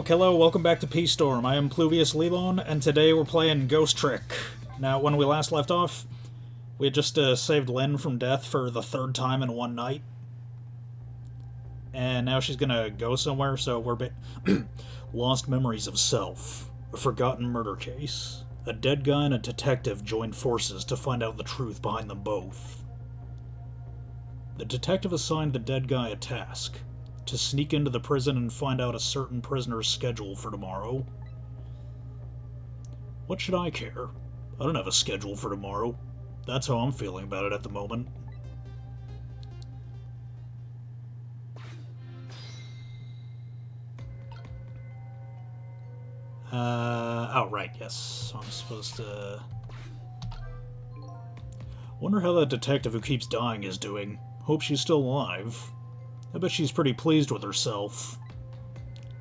Hello, welcome back to Peace Storm. I am Pluvius Lilon, and today we're playing Ghost Trick. Now, when we last left off, we had just saved Lynn from death for the third time in one night. And now she's gonna go somewhere, so we're Lost Memories of Self. A forgotten murder case. A dead guy and a detective joined forces to find out the truth behind them both. The detective assigned the dead guy a task: to sneak into the prison and find out a certain prisoner's schedule for tomorrow. What should I care? I don't have a schedule for tomorrow. That's how I'm feeling about it at the moment. Oh, right, yes. So I'm supposed to... Wonder how that detective who keeps dying is doing. Hope she's still alive. I bet she's pretty pleased with herself,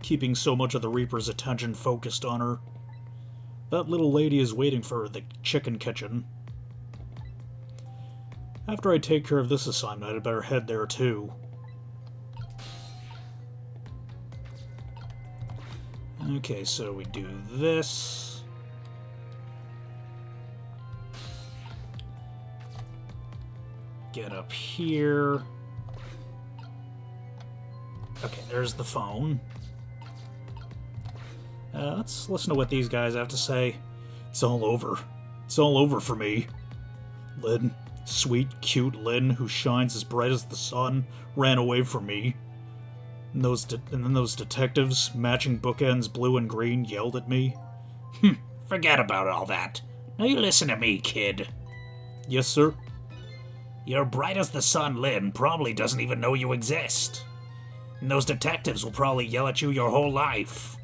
keeping so much of the Reaper's attention focused on her. That little lady is waiting for her at the chicken kitchen. After I take care of this assignment, I'd better head there too. Okay, so we do this. Get up here. Okay, there's the phone. Let's listen to what these guys have to say. It's all over. It's all over for me. Lynn, sweet, cute Lynn, who shines as bright as the sun, ran away from me. And then those detectives, matching bookends blue and green, yelled at me. Forget about all that. Now you listen to me, kid. Yes, sir? Your bright as the sun Lynn probably doesn't even know you exist. And those detectives will probably yell at you your whole life.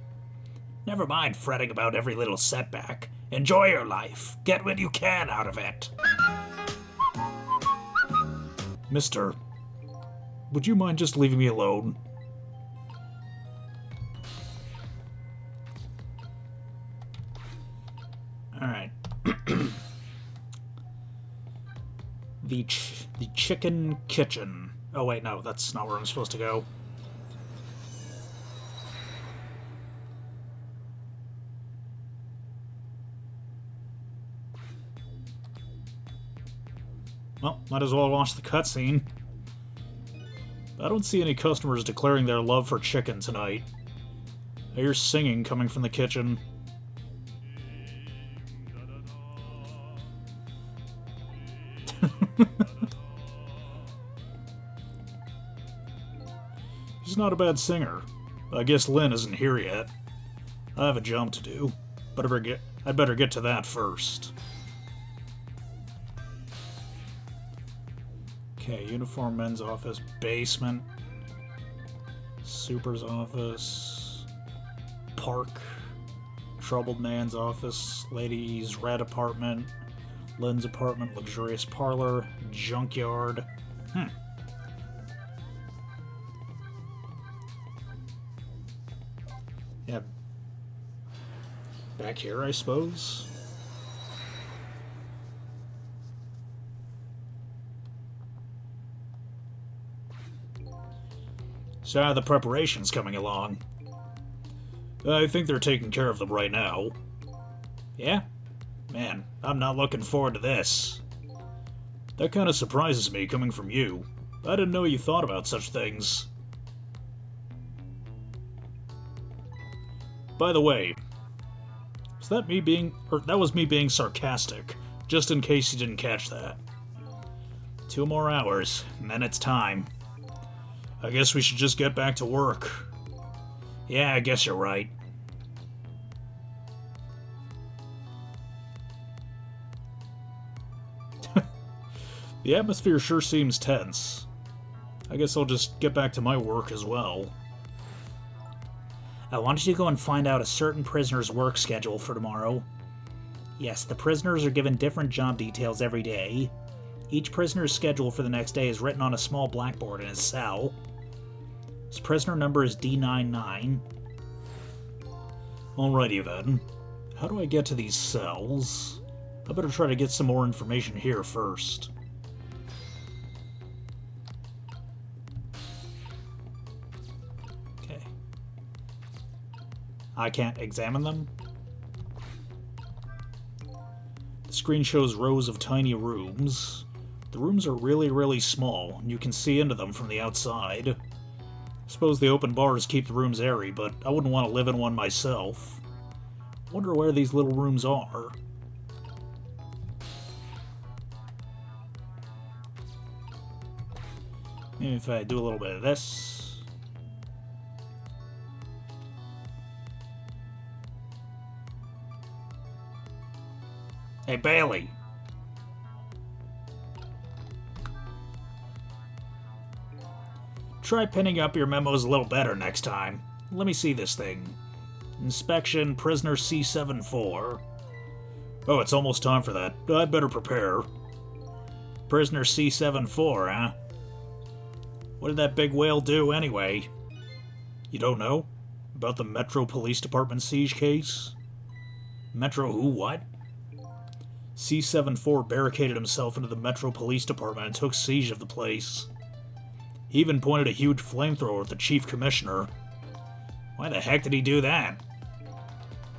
Never mind fretting about every little setback. Enjoy your life. Get what you can out of it. Mister, would you mind just leaving me alone? Alright. The chicken kitchen. Oh wait, no, that's not where I'm supposed to go. Well, might as well watch the cutscene. I don't see any customers declaring their love for chicken tonight. I hear singing coming from the kitchen. She's not a bad singer. I guess Lynn isn't here yet. I have a job to do. I'd better get to that first. Okay, uniform men's office, basement, super's office, park, troubled man's office, ladies' red apartment, Lynn's apartment, luxurious parlor, junkyard. Yeah. Back here, I suppose? So how are the preparations coming along? I think they're taking care of them right now. Yeah? Man, I'm not looking forward to this. That kind of surprises me coming from you. I didn't know you thought about such things. By the way, that was me being sarcastic, just in case you didn't catch that. 2 more hours, and then it's time. I guess we should just get back to work. Yeah, I guess you're right. The atmosphere sure seems tense. I guess I'll just get back to my work as well. I wanted you to go and find out a certain prisoner's work schedule for tomorrow. Yes, the prisoners are given different job details every day. Each prisoner's schedule for the next day is written on a small blackboard in his cell. His prisoner number is D99. Alrighty then. How do I get to these cells? I better try to get some more information here first. I can't examine them? The screen shows rows of tiny rooms. The rooms are really, really small, and you can see into them from the outside. Suppose the open bars keep the rooms airy, but I wouldn't want to live in one myself. Wonder where these little rooms are. Maybe if I do a little bit of this. Hey, Bailey. Try pinning up your memos a little better next time. Let me see this thing. Inspection, prisoner C74. Oh, it's almost time for that. I'd better prepare. Prisoner C74, huh? What did that big whale do, anyway? You don't know? About the Metro Police Department siege case? Metro who, what? C74 barricaded himself into the Metro Police Department and took siege of the place. He even pointed a huge flamethrower at the Chief Commissioner. Why the heck did he do that?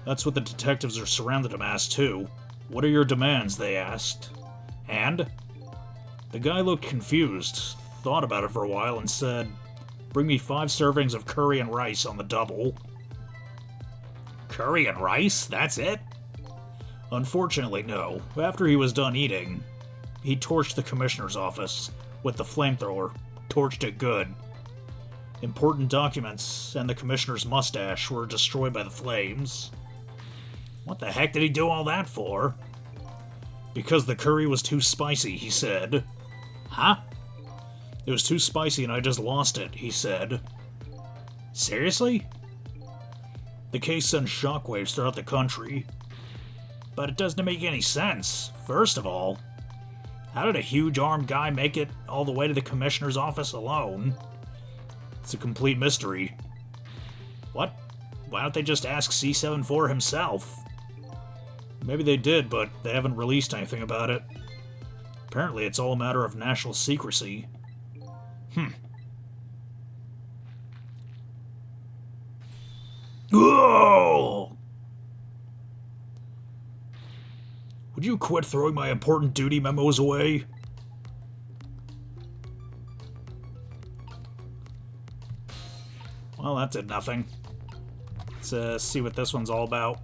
That's what the detectives are surrounded him asked, too. What are your demands, they asked. And? The guy looked confused, thought about it for a while, and said, "Bring me 5 servings of curry and rice on the double." Curry and rice? That's it? Unfortunately, no. After he was done eating, he torched the commissioner's office with the flamethrower. Torched it good. Important documents and the commissioner's mustache were destroyed by the flames. What the heck did he do all that for? Because the curry was too spicy, he said. Huh? It was too spicy and I just lost it, he said. Seriously? The case sends shockwaves throughout the country. But it doesn't make any sense. First of all, how did a huge armed guy make it all the way to the commissioner's office alone? It's a complete mystery. What? Why don't they just ask C74 himself? Maybe they did, but they haven't released anything about it. Apparently it's all a matter of national secrecy. Oh! Would you quit throwing my important duty memos away? Well, that did nothing. Let's see what this one's all about.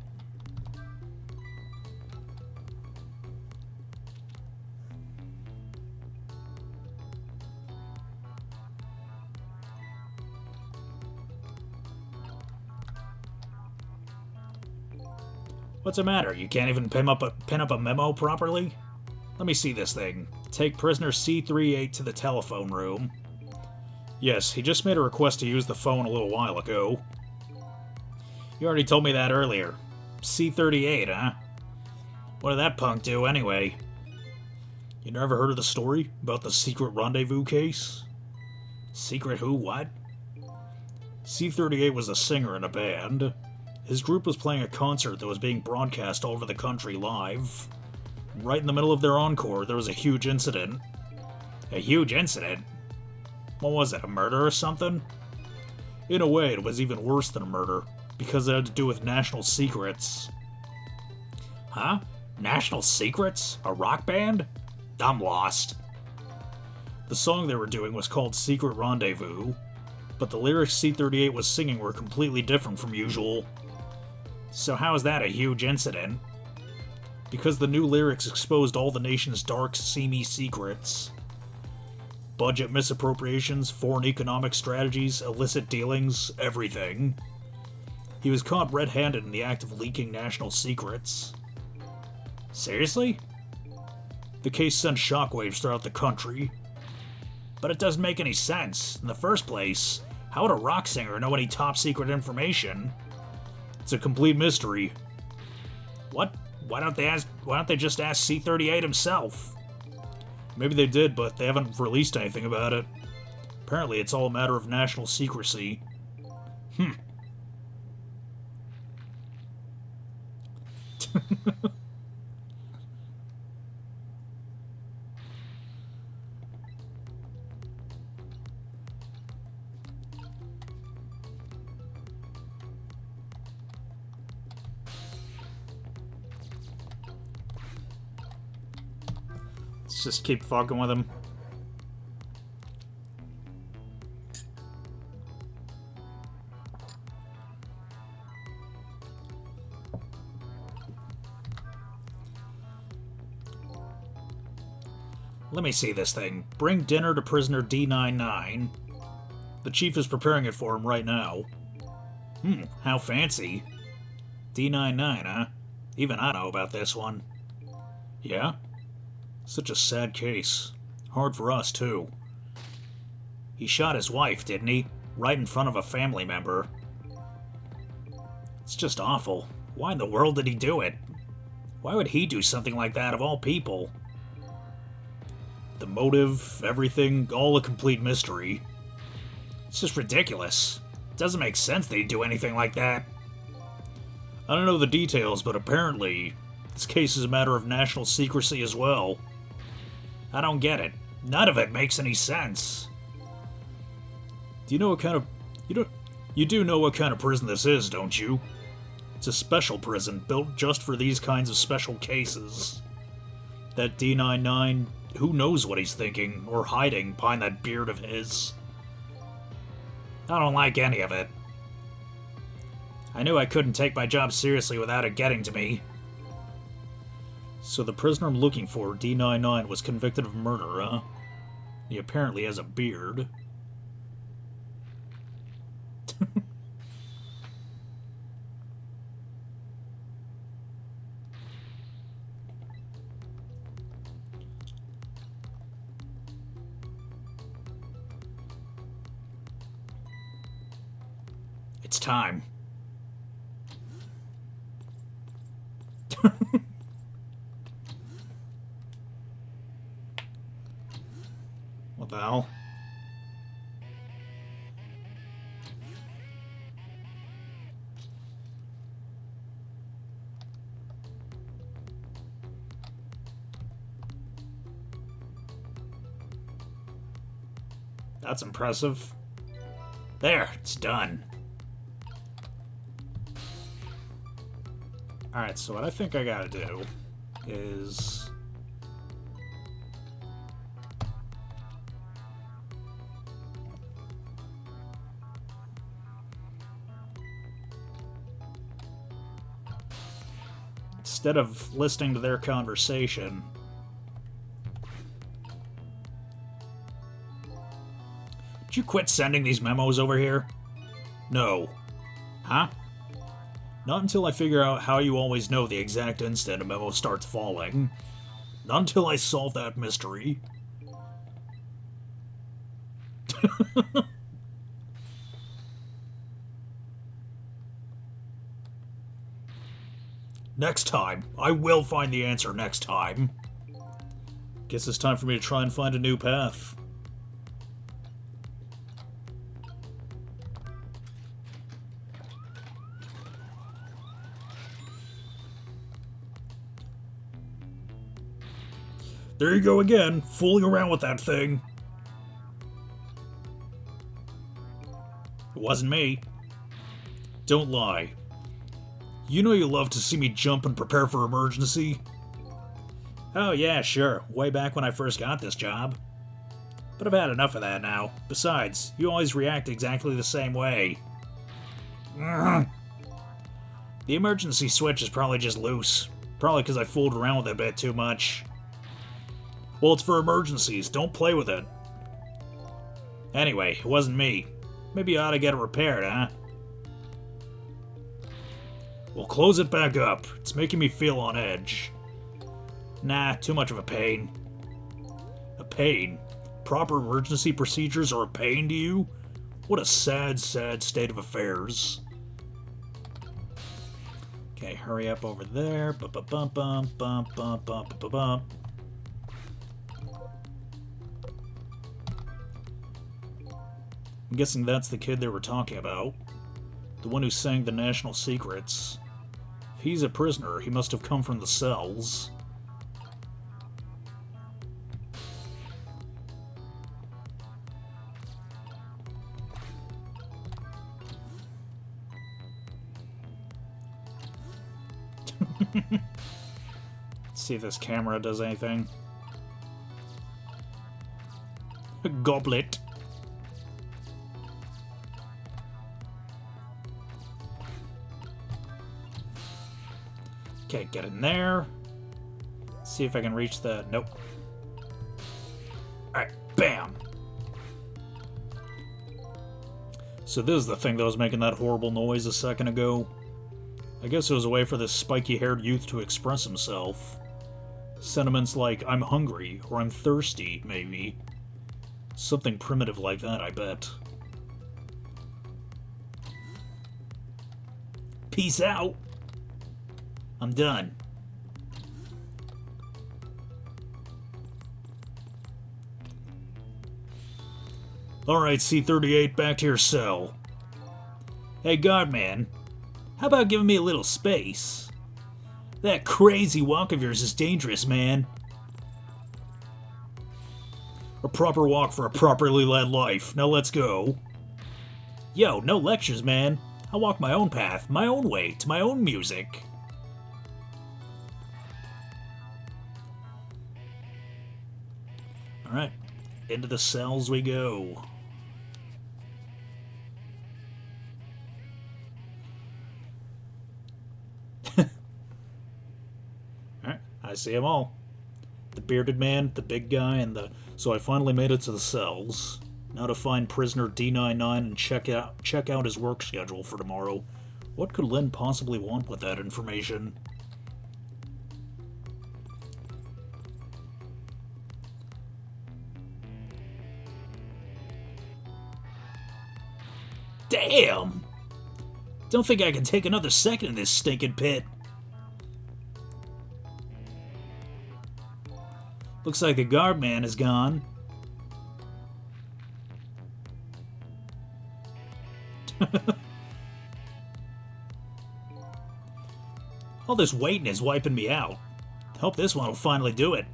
What's the matter? You can't even pin up a memo properly? Let me see this thing. Take prisoner C38 to the telephone room. Yes, he just made a request to use the phone a little while ago. You already told me that earlier. C38, huh? What did that punk do anyway? You never heard of the story about the secret rendezvous case? Secret who, what? C38 was a singer in a band. His group was playing a concert that was being broadcast all over the country live. Right in the middle of their encore, there was a huge incident. A huge incident? What was it, a murder or something? In a way, it was even worse than a murder, because it had to do with national secrets. Huh? National secrets? A rock band? I'm lost. The song they were doing was called Secret Rendezvous, but the lyrics C38 was singing were completely different from usual. So how is that a huge incident? Because the new lyrics exposed all the nation's dark, seamy secrets. Budget misappropriations, foreign economic strategies, illicit dealings, everything. He was caught red-handed in the act of leaking national secrets. Seriously? The case sent shockwaves throughout the country. But it doesn't make any sense. In the first place, how would a rock singer know any top-secret information? It's a complete mystery. What? Why don't they just ask C38 himself? Maybe they did, but they haven't released anything about it. Apparently it's all a matter of national secrecy. Let's just keep fucking with him. Let me see this thing. Bring dinner to prisoner D99. The chief is preparing it for him right now. How fancy. D99, huh? Even I know about this one. Yeah? Such a sad case. Hard for us, too. He shot his wife, didn't he? Right in front of a family member. It's just awful. Why in the world did he do it? Why would he do something like that of all people? The motive, everything, all a complete mystery. It's just ridiculous. It doesn't make sense that he'd do anything like that. I don't know the details, but apparently this case is a matter of national secrecy as well. I don't get it. None of it makes any sense. Do you know what kind of... You do know what kind of prison this is, don't you? It's a special prison built just for these kinds of special cases. That D99... Who knows what he's thinking, or hiding behind that beard of his. I don't like any of it. I knew I couldn't take my job seriously without it getting to me. So the prisoner I'm looking for, D99, was convicted of murder, huh? He apparently has a beard. It's time. What the hell? That's impressive. There, it's done. Alright, so what I think I gotta do is... instead of listening to their conversation... Did you quit sending these memos over here? No. Huh? Not until I figure out how you always know the exact instant a memo starts falling. Not until I solve that mystery. Next time. I will find the answer next time. Guess it's time for me to try and find a new path. There you go again, fooling around with that thing. It wasn't me. Don't lie. You know you love to see me jump and prepare for emergency. Oh yeah, sure. Way back when I first got this job. But I've had enough of that now. Besides, you always react exactly the same way. The emergency switch is probably just loose. Probably because I fooled around with it a bit too much. Well, it's for emergencies. Don't play with it. Anyway, it wasn't me. Maybe you ought to get it repaired, huh? Well, close it back up. It's making me feel on edge. Nah, too much of a pain. A pain? Proper emergency procedures are a pain to you? What a sad, sad state of affairs. Okay, hurry up over there. Bum-bum-bum-bum-bum-bum-bum-bum. I'm guessing that's the kid they were talking about. The one who sang the national secrets. If he's a prisoner, he must have come from the cells. Let's see if this camera does anything. goblet. Okay, get in there. See if I can reach the... Nope. Alright, bam! So this is the thing that was making that horrible noise a second ago. I guess it was a way for this spiky-haired youth to express himself. Sentiments like, I'm hungry, or I'm thirsty, maybe. Something primitive like that, I bet. Peace out! I'm done. Alright, C-38, back to your cell. Hey, Guardman, how about giving me a little space? That crazy walk of yours is dangerous, man. A proper walk for a properly led life. Now let's go. Yo, no lectures, man. I walk my own path, my own way, to my own music. Alright, into the cells we go. Alright, I see them all. The bearded man, the big guy, and the... So I finally made it to the cells. Now to find prisoner D99 and check out his work schedule for tomorrow. What could Lin possibly want with that information? Damn! Don't think I can take another second in this stinking pit. Looks like the guard man is gone. All this waiting is wiping me out. Hope this one will finally do it.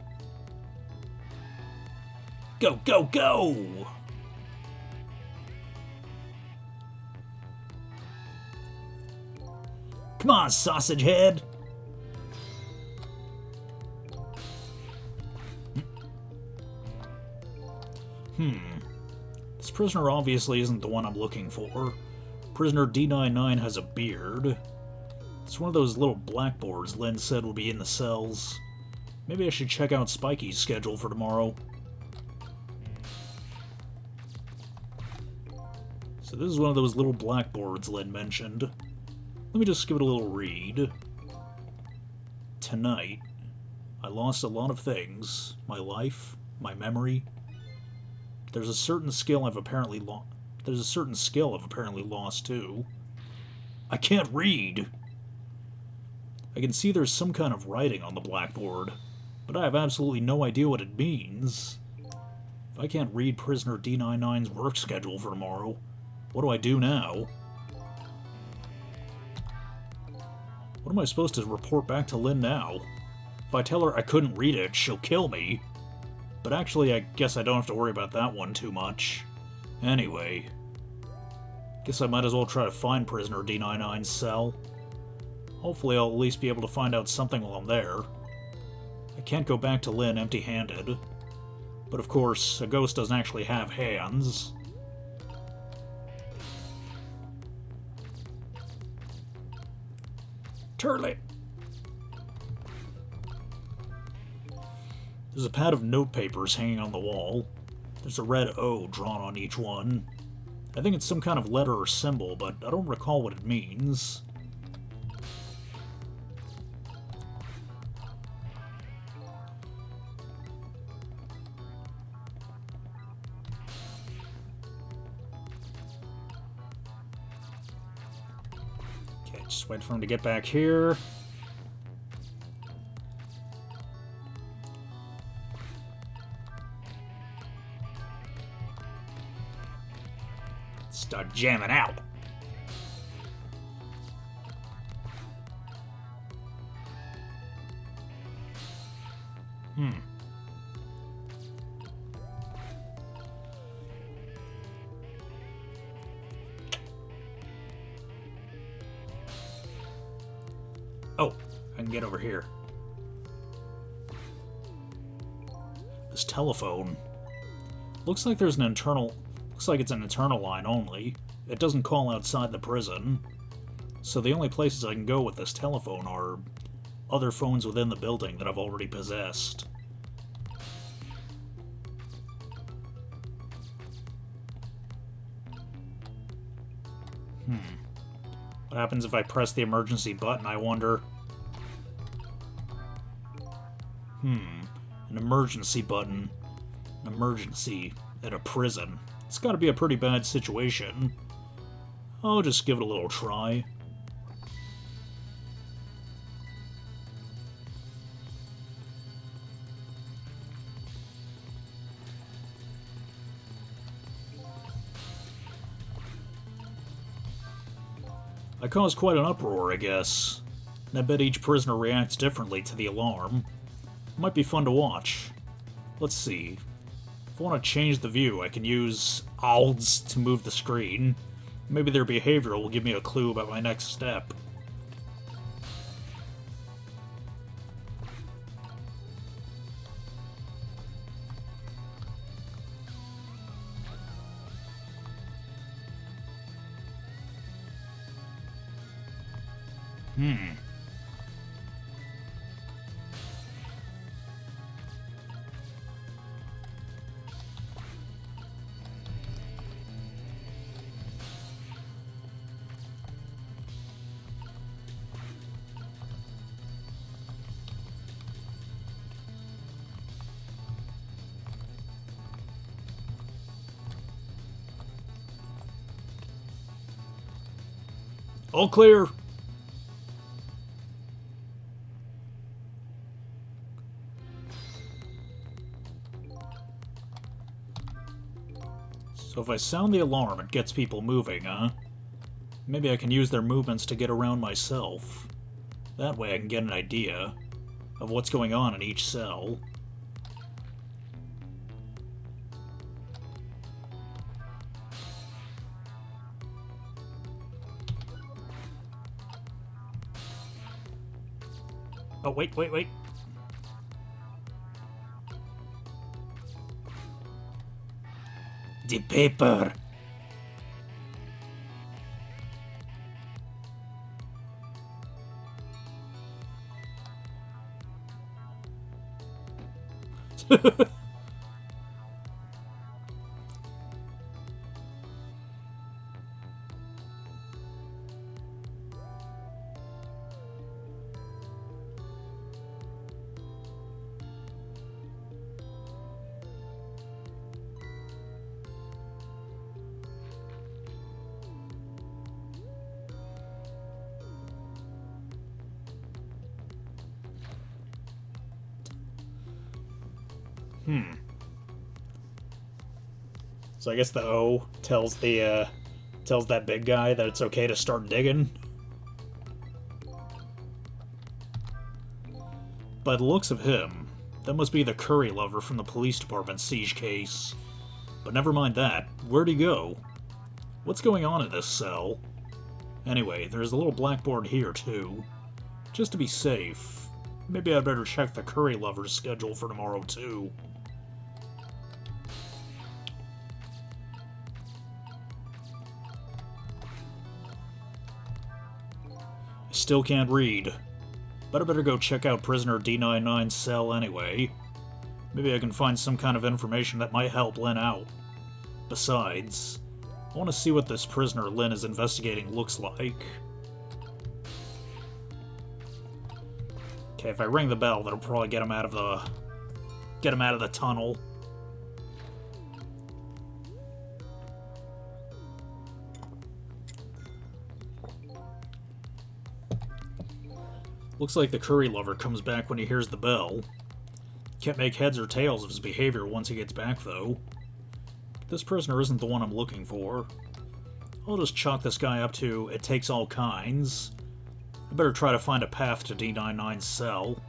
Go, go, go! Come on, sausage head! This prisoner obviously isn't the one I'm looking for. Prisoner D99 has a beard. It's one of those little blackboards Lin said would be in the cells. Maybe I should check out Spiky's schedule for tomorrow. So this is one of those little blackboards Lin mentioned. Let me just give it a little read. Tonight, I lost a lot of things. My life, my memory. There's a certain skill I've apparently lost. There's a certain skill I've apparently lost too. I can't read. I can see there's some kind of writing on the blackboard, but I have absolutely no idea what it means. If I can't read prisoner D99's work schedule for tomorrow, what do I do now? What am I supposed to report back to Lin now? If I tell her I couldn't read it, she'll kill me. But actually, I guess I don't have to worry about that one too much. Anyway, guess I might as well try to find prisoner D99's cell. Hopefully I'll at least be able to find out something while I'm there. I can't go back to Lin empty-handed. But of course, a ghost doesn't actually have hands. Turlet! There's a pad of notepapers hanging on the wall. There's a red O drawn on each one. I think it's some kind of letter or symbol, but I don't recall what it means. Okay, just wait for him to get back here. Start jamming out. Oh, I can get over here. This telephone. Looks like there's an internal... Looks like it's an internal line only. It doesn't call outside the prison. So the only places I can go with this telephone are other phones within the building that I've already possessed. What happens if I press the emergency button, I wonder? An emergency button. An emergency at a prison. It's gotta be a pretty bad situation. I'll just give it a little try. I caused quite an uproar, I guess. And I bet each prisoner reacts differently to the alarm. It might be fun to watch. Let's see. If I want to change the view, I can use ALDS to move the screen. Maybe their behavior will give me a clue about my next step. All clear. So if I sound the alarm, it gets people moving, huh? Maybe I can use their movements to get around myself. That way I can get an idea of what's going on in each cell. Oh, wait. The paper. So I guess the O tells the tells that big guy that it's okay to start digging. By the looks of him, that must be the curry lover from the police department siege case. But never mind that. Where'd he go? What's going on in this cell? Anyway, there's a little blackboard here too. Just to be safe, maybe I'd better check the curry lover's schedule for tomorrow too. Still can't read. But I better go check out prisoner D99's cell anyway. Maybe I can find some kind of information that might help Lynn out. Besides, I want to see what this prisoner Lynn is investigating looks like. Okay, if I ring the bell, that'll probably get him out of the tunnel. Looks like the curry lover comes back when he hears the bell. Can't make heads or tails of his behavior once he gets back, though. This prisoner isn't the one I'm looking for. I'll just chalk this guy up to it takes all kinds. I better try to find a path to D99's cell.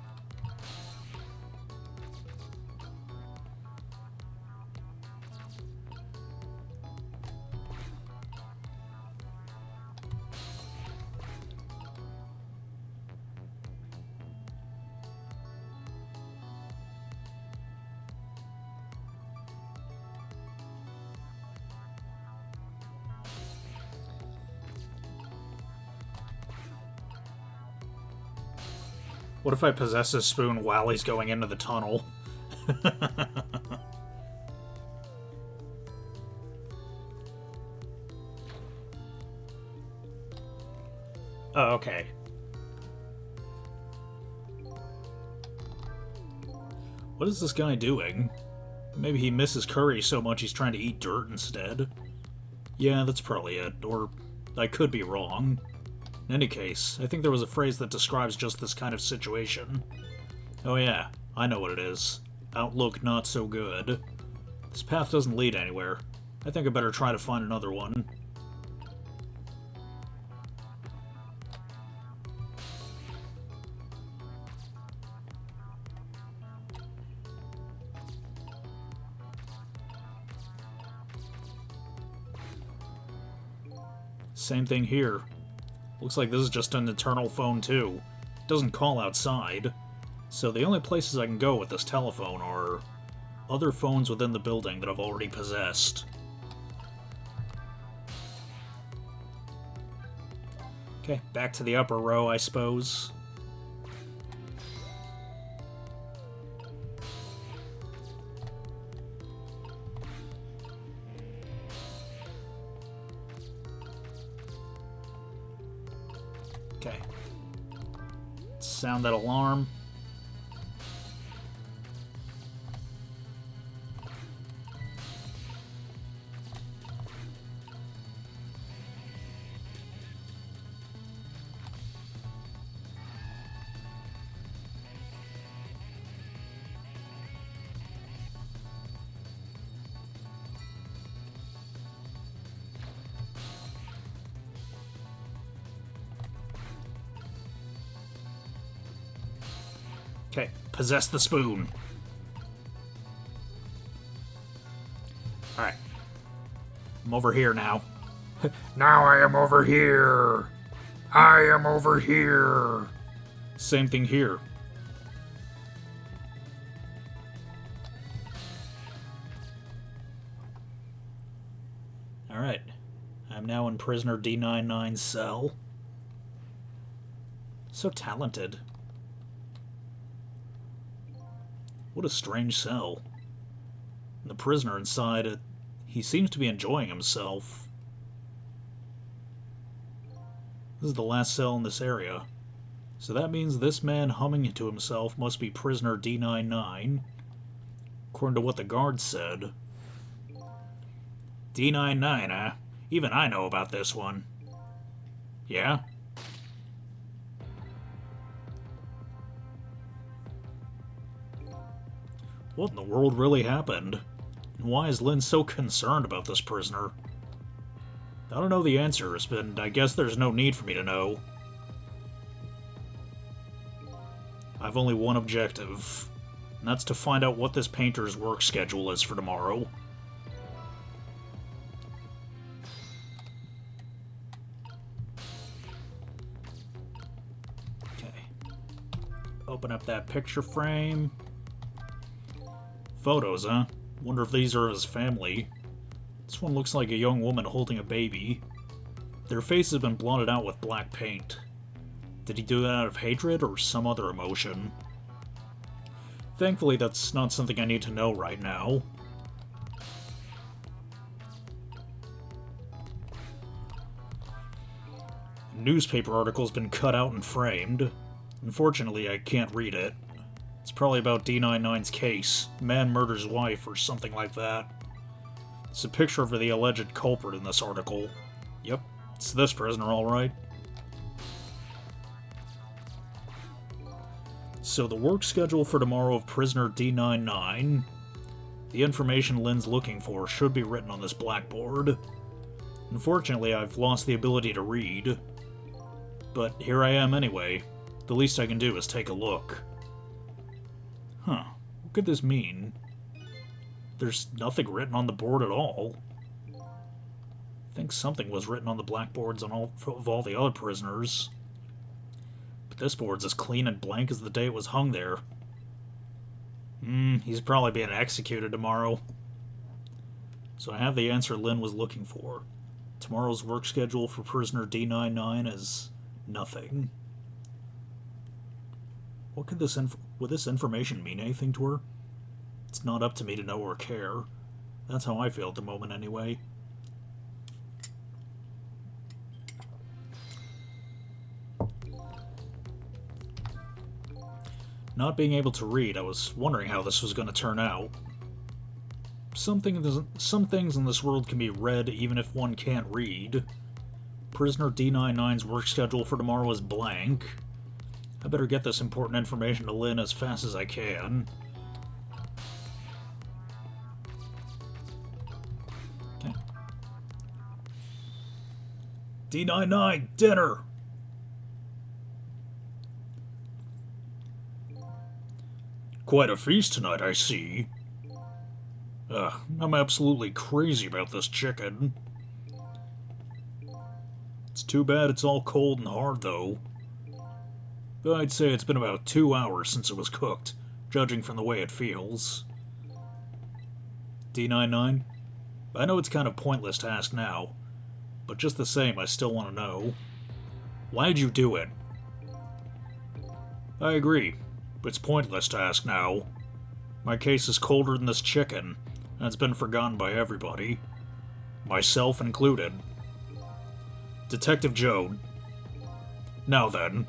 What if I possess his spoon while he's going into the tunnel? Oh, okay. What is this guy doing? Maybe he misses curry so much he's trying to eat dirt instead. Yeah, that's probably it, or I could be wrong. In any case, I think there was a phrase that describes just this kind of situation. Oh yeah, I know what it is. Outlook not so good. This path doesn't lead anywhere. I think I better try to find another one. Same thing here. Looks like this is just an internal phone too. It doesn't call outside. So the only places I can go with this telephone are other phones within the building that I've already possessed. Okay, back to the upper row, I suppose. Okay. Sound that alarm. Okay, possess the spoon. Alright. I'm over here now. Now I am over here. I am over here. Same thing here. Alright. I'm now in prisoner D99's cell. So talented. What a strange cell. And the prisoner inside it, he seems to be enjoying himself. This is the last cell in this area. So that means this man humming to himself must be prisoner D99, according to what the guard said. D99, huh? Even I know about this one. Yeah? What in the world really happened? And why is Lynn so concerned about this prisoner? I don't know the answers, but I guess there's no need for me to know. I've only one objective, and that's to find out what this painter's work schedule is for tomorrow. Okay. Open up that picture frame. Photos, huh? Wonder if these are his family. This one looks like a young woman holding a baby. Their face has been blotted out with black paint. Did he do that out of hatred or some other emotion? Thankfully, that's not something I need to know right now. A newspaper article's been cut out and framed. Unfortunately, I can't read it. It's probably about D99's case. Man murders wife or something like that. It's a picture of the alleged culprit in this article. Yep, it's this prisoner, alright. So the work schedule for tomorrow of prisoner D99. The information Lynn's looking for should be written on this blackboard. Unfortunately, I've lost the ability to read. But here I am anyway. The least I can do is take a look. Huh, what could this mean? There's nothing written on the board at all. I think something was written on the blackboards of all the other prisoners. But this board's as clean and blank as the day it was hung there. He's probably being executed tomorrow. So I have the answer Lynn was looking for. Tomorrow's work schedule for prisoner D99 is nothing. What could would this information mean anything to her? It's not up to me to know or care. That's how I feel at the moment, anyway. Not being able to read, I was wondering how this was going to turn out. Some things in this world can be read even if one can't read. Prisoner D99's work schedule for tomorrow is blank. I better get this important information to Lynn as fast as I can. Okay. D99, dinner! Quite a feast tonight, I see. I'm absolutely crazy about this chicken. It's too bad it's all cold and hard, though. I'd say it's been about 2 hours since it was cooked, judging from the way it feels. D99? I know it's kind of pointless to ask now, but just the same, I still want to know. Why'd you do it? I agree. It's pointless to ask now. My case is colder than this chicken, and it's been forgotten by everybody. Myself included. Detective Joad. Now then,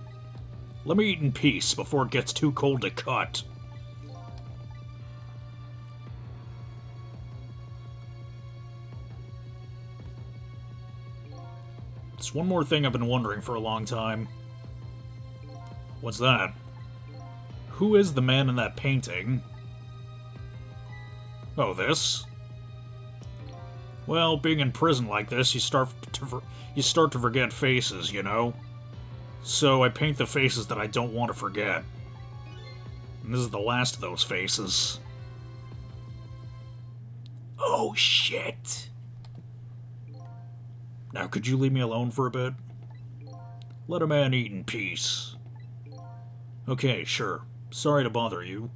let me eat in peace before it gets too cold to cut. It's one more thing I've been wondering for a long time. What's that? Who is the man in that painting? Oh, this? Well, being in prison like this, you start to forget faces, you know? So I paint the faces that I don't want to forget. And this is the last of those faces. Oh, shit! Now, could you leave me alone for a bit? Let a man eat in peace. Okay, sure. Sorry to bother you.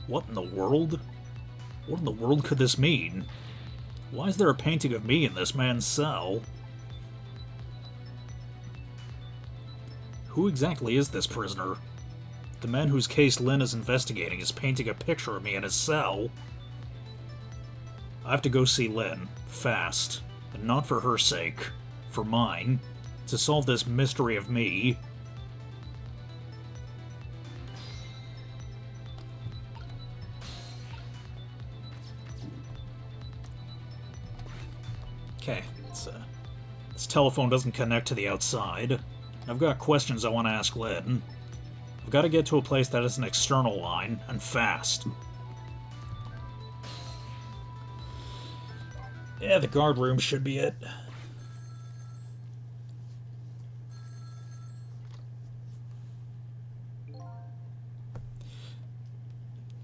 What in the world? What in the world could this mean? Why is there a painting of me in this man's cell? Who exactly is this prisoner? The man whose case Lynn is investigating is painting a picture of me in his cell. I have to go see Lynn, fast, and not for her sake, for mine, to solve this mystery of me. Okay, this telephone doesn't connect to the outside. I've got questions I want to ask Lynn. I've got to get to a place that has an external line, and fast. Yeah, the guard room should be it.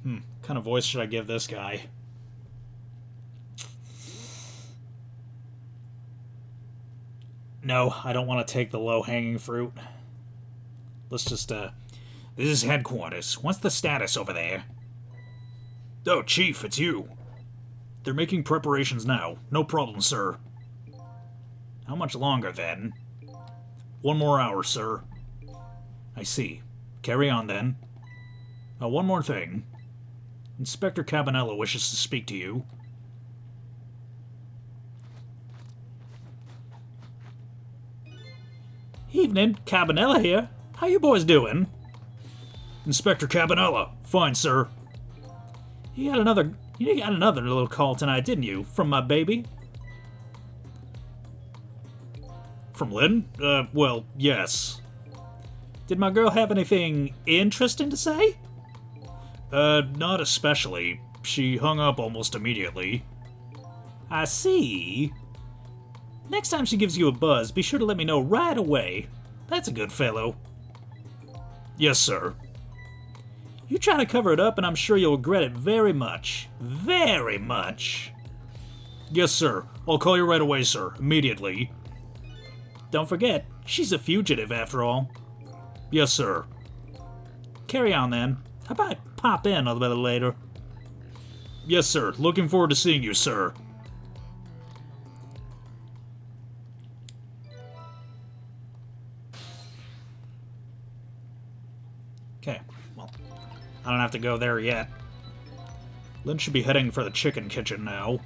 What kind of voice should I give this guy? No, I don't want to take the low-hanging fruit. Let's just, This is headquarters. What's the status over there? Oh, Chief, it's you. They're making preparations now. No problem, sir. How much longer, then? 1 more hour, sir. I see. Carry on, then. One more thing. Inspector Cabanella wishes to speak to you. Evening, Cabanella here. How you boys doing? Inspector Cabanella. Fine, sir. You got another little call tonight, didn't you? From my baby? From Lynn? Well, yes. Did my girl have anything interesting to say? Not especially. She hung up almost immediately. I see. Next time she gives you a buzz, be sure to let me know right away. That's a good fellow. Yes, sir. You try to cover it up, and I'm sure you'll regret it very much. Very much. Yes, sir. I'll call you right away, sir. Immediately. Don't forget, she's a fugitive, after all. Yes, sir. Carry on, then. How about I pop in a little later? Yes, sir. Looking forward to seeing you, sir. Okay, well, I don't have to go there yet. Lynn should be heading for the chicken kitchen now,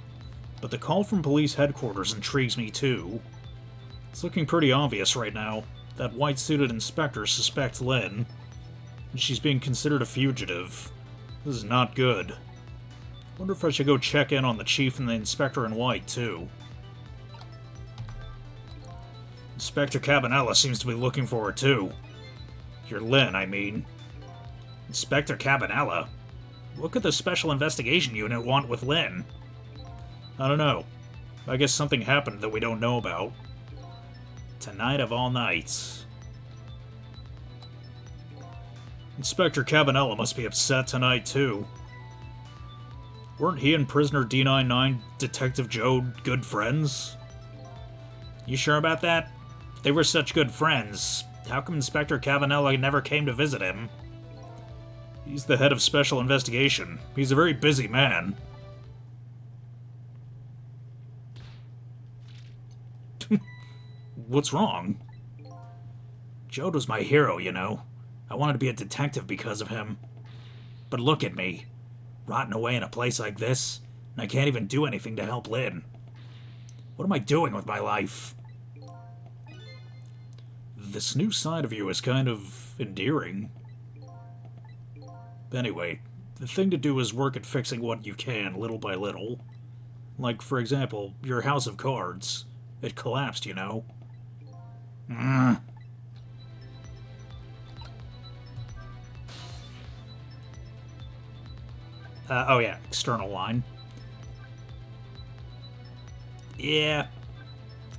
but the call from police headquarters intrigues me too. It's looking pretty obvious right now. That white-suited inspector suspects Lynn, and she's being considered a fugitive. This is not good. Wonder if I should go check in on the chief and the inspector in white, too. Inspector Cabanella seems to be looking for her, too. Your Lynn, I mean. Inspector Cabanella? What could the Special Investigation Unit want with Lynn? I don't know. I guess something happened that we don't know about. Tonight of all nights. Inspector Cabanella must be upset tonight, too. Weren't he and prisoner D99 Detective Joe good friends? You sure about that? If they were such good friends, how come Inspector Cabanella never came to visit him? He's the head of Special Investigation. He's a very busy man. What's wrong? Joe was my hero, you know. I wanted to be a detective because of him. But look at me. Rotting away in a place like this, and I can't even do anything to help Lynn. What am I doing with my life? This new side of you is kind of endearing. Anyway, the thing to do is work at fixing what you can, little by little. Like, for example, your house of cards. It collapsed, you know. Oh yeah, external line. Yeah.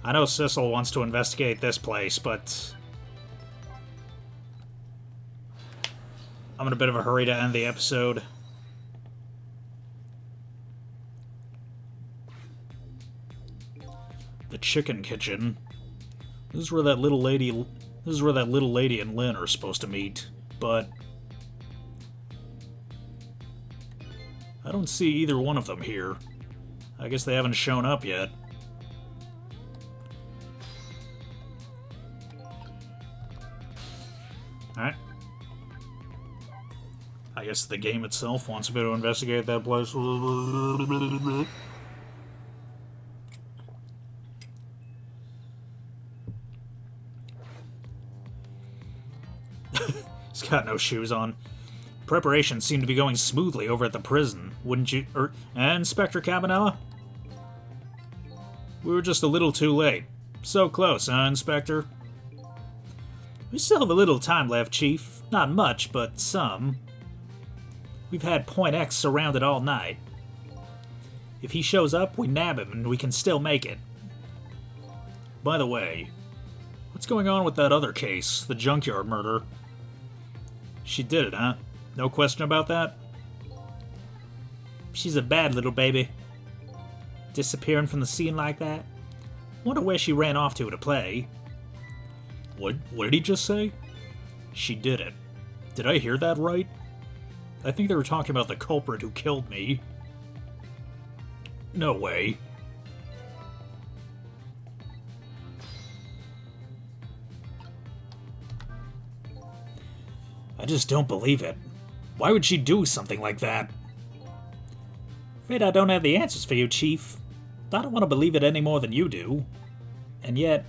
I know Sissel wants to investigate this place, but I'm in a bit of a hurry to end the episode. The chicken kitchen. This is where that little lady and Lynn are supposed to meet, but I don't see either one of them here. I guess they haven't shown up yet. Alright. I guess the game itself wants me to investigate that place. He's got no shoes on. Preparations seem to be going smoothly over at the prison, wouldn't you? Inspector Cabanella? We were just a little too late. So close, huh, Inspector? We still have a little time left, Chief. Not much, but some. We've had Point X surrounded all night. If he shows up, we nab him and we can still make it. By the way, what's going on with that other case, the junkyard murder? She did it, huh? No question about that? She's a bad little baby. Disappearing from the scene like that? Wonder where she ran off to play. What did he just say? She did it. Did I hear that right? I think they were talking about the culprit who killed me. No way. I just don't believe it. Why would she do something like that? Afraid I don't have the answers for you, Chief. I don't want to believe it any more than you do. And yet,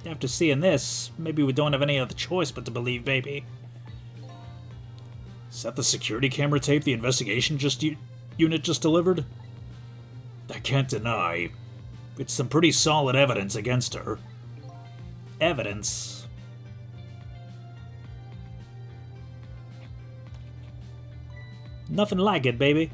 after seeing this, maybe we don't have any other choice but to believe, baby. Is that the security camera tape the investigation unit just delivered? I can't deny. It's some pretty solid evidence against her. Evidence? Nothing like it, baby.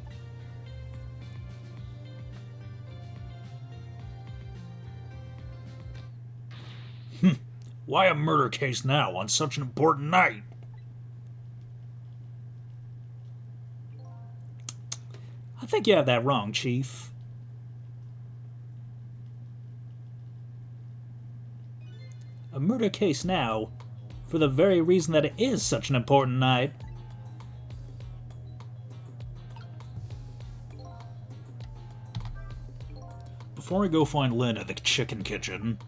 Why a murder case now on such an important night? I think you have that wrong, Chief. A murder case now, for the very reason that it is such an important night. Before I go find Lynn at the chicken kitchen,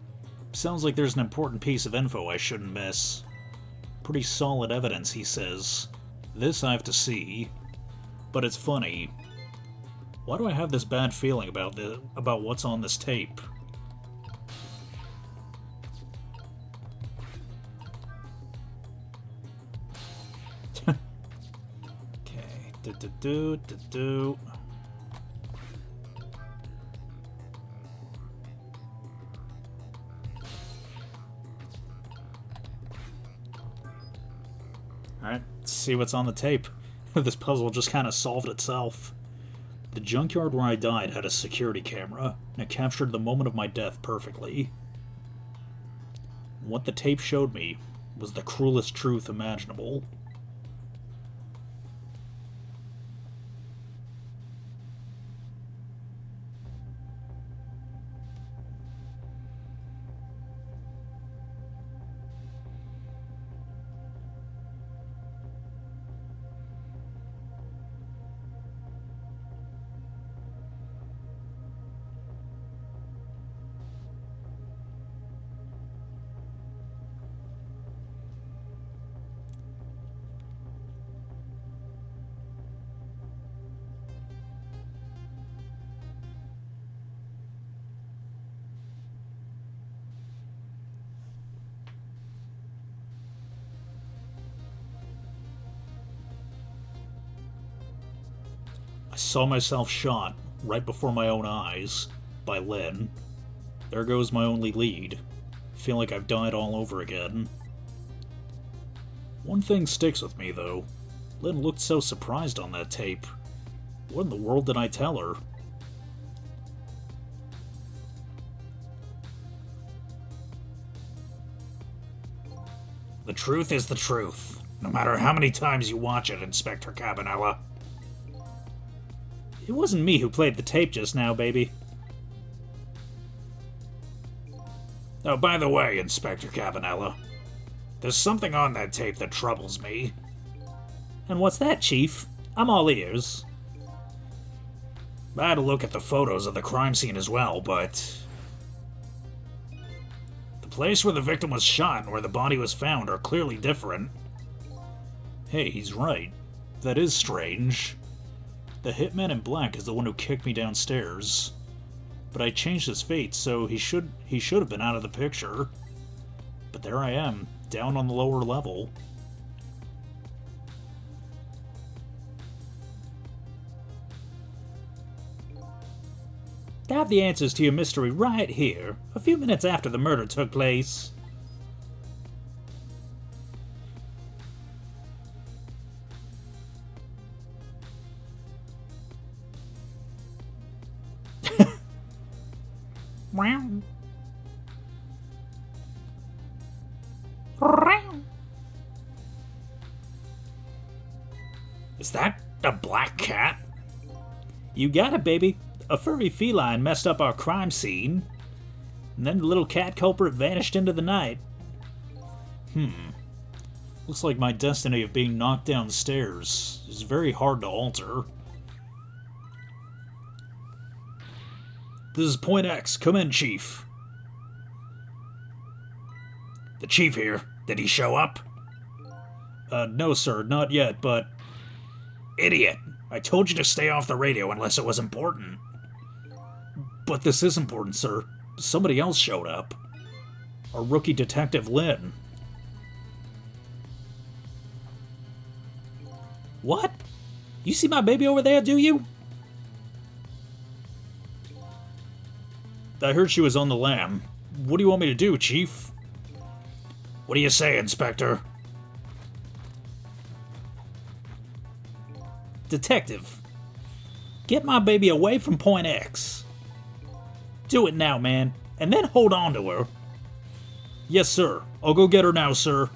sounds like there's an important piece of info I shouldn't miss. Pretty solid evidence, he says. This I have to see. But it's funny. Why do I have this bad feeling about what's on this tape? Okay. Alright, let's see what's on the tape. This puzzle just kind of solved itself. The junkyard where I died had a security camera, and it captured the moment of my death perfectly. What the tape showed me was the cruelest truth imaginable. I saw myself shot, right before my own eyes, by Lin. There goes my only lead. Feel like I've died all over again. One thing sticks with me, though. Lin looked so surprised on that tape. What in the world did I tell her? The truth is the truth, no matter how many times you watch it, Inspector Cabanella. It wasn't me who played the tape just now, baby. Oh, by the way, Inspector Cabanella, there's something on that tape that troubles me. And what's that, Chief? I'm all ears. I had a look at the photos of the crime scene as well, but the place where the victim was shot and where the body was found are clearly different. Hey, he's right. That is strange. The hitman in black is the one who kicked me downstairs. But I changed his fate, so he should have been out of the picture. But there I am, down on the lower level. I have the answers to your mystery right here, a few minutes after the murder took place. Is that a black cat? You got it, baby. A furry feline messed up our crime scene, and then the little cat culprit vanished into the night. Looks like my destiny of being knocked downstairs is very hard to alter. This is Point X. Come in, Chief. The Chief here. Did he show up? No, sir. Not yet, but... Idiot! I told you to stay off the radio unless it was important. But this is important, sir. Somebody else showed up. Our rookie detective, Lin. What? You see my baby over there, do you? I heard she was on the lam. What do you want me to do, Chief? What do you say, Inspector? Detective, get my baby away from Point X. Do it now, man, and then hold on to her. Yes, sir. I'll go get her now, sir.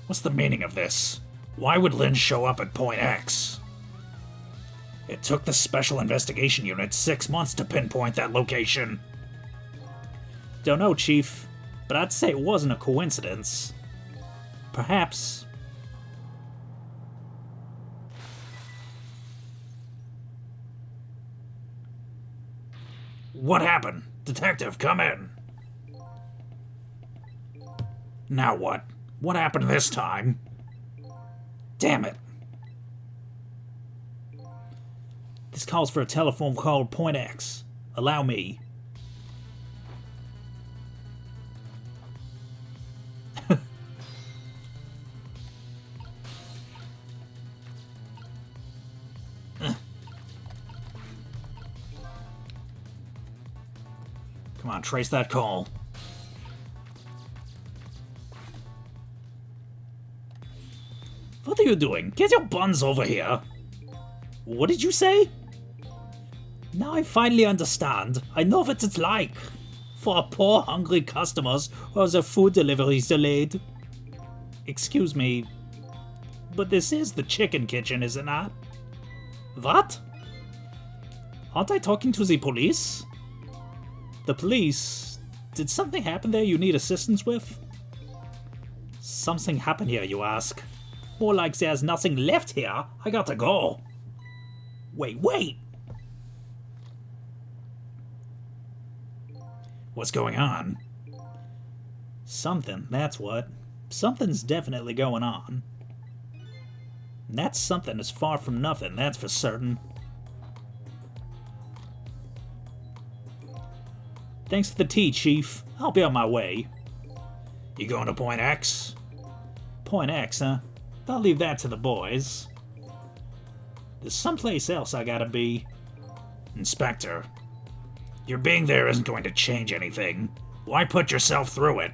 What's the meaning of this? Why would Lin show up at Point X? It took the Special Investigation Unit 6 months to pinpoint that location. Don't know, Chief, but I'd say it wasn't a coincidence. Perhaps... What happened? Detective, come in. Now what? What happened this time? Damn it. This calls for a telephone call Point X. Allow me. Come on, trace that call. What are you doing? Get your buns over here. What did you say? Now I finally understand. I know what it's like for poor, hungry customers who have their food deliveries delayed. Excuse me, but this is the chicken kitchen, is it not? What? Aren't I talking to the police? The police? Did something happen there you need assistance with? Something happened here, you ask? More like there's nothing left here. I gotta go. Wait. What's going on? Something, that's what. Something's definitely going on. And that something is far from nothing, that's for certain. Thanks for the tea, Chief. I'll be on my way. You going to Point X? Point X, huh? I'll leave that to the boys. There's someplace else I gotta be. Inspector, your being there isn't going to change anything. Why put yourself through it?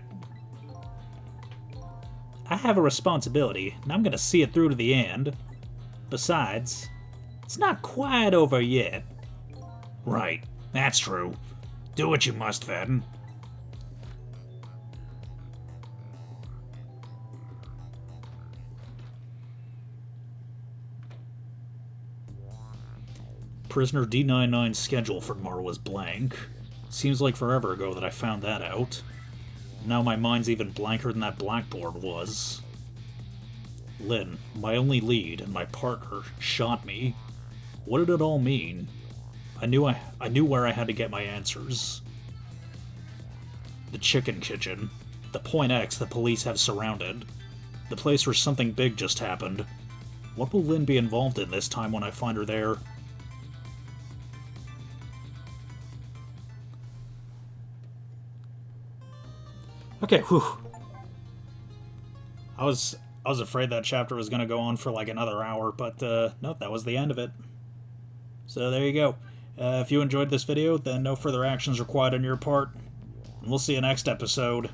I have a responsibility, and I'm gonna see it through to the end. Besides, it's not quite over yet. Right, that's true. Do what you must, then. Prisoner D99's schedule for tomorrow was blank. Seems like forever ago that I found that out. Now my mind's even blanker than that blackboard was. Lynn, my only lead, and my partner, shot me. What did it all mean? I knew where I had to get my answers. The chicken kitchen. The Point X the police have surrounded. The place where something big just happened. What will Lynn be involved in this time when I find her there? Okay, whew. I was afraid that chapter was going to go on for like another hour, but nope, that was the end of it. So there you go. If you enjoyed this video, then no further actions required on your part. And we'll see you next episode.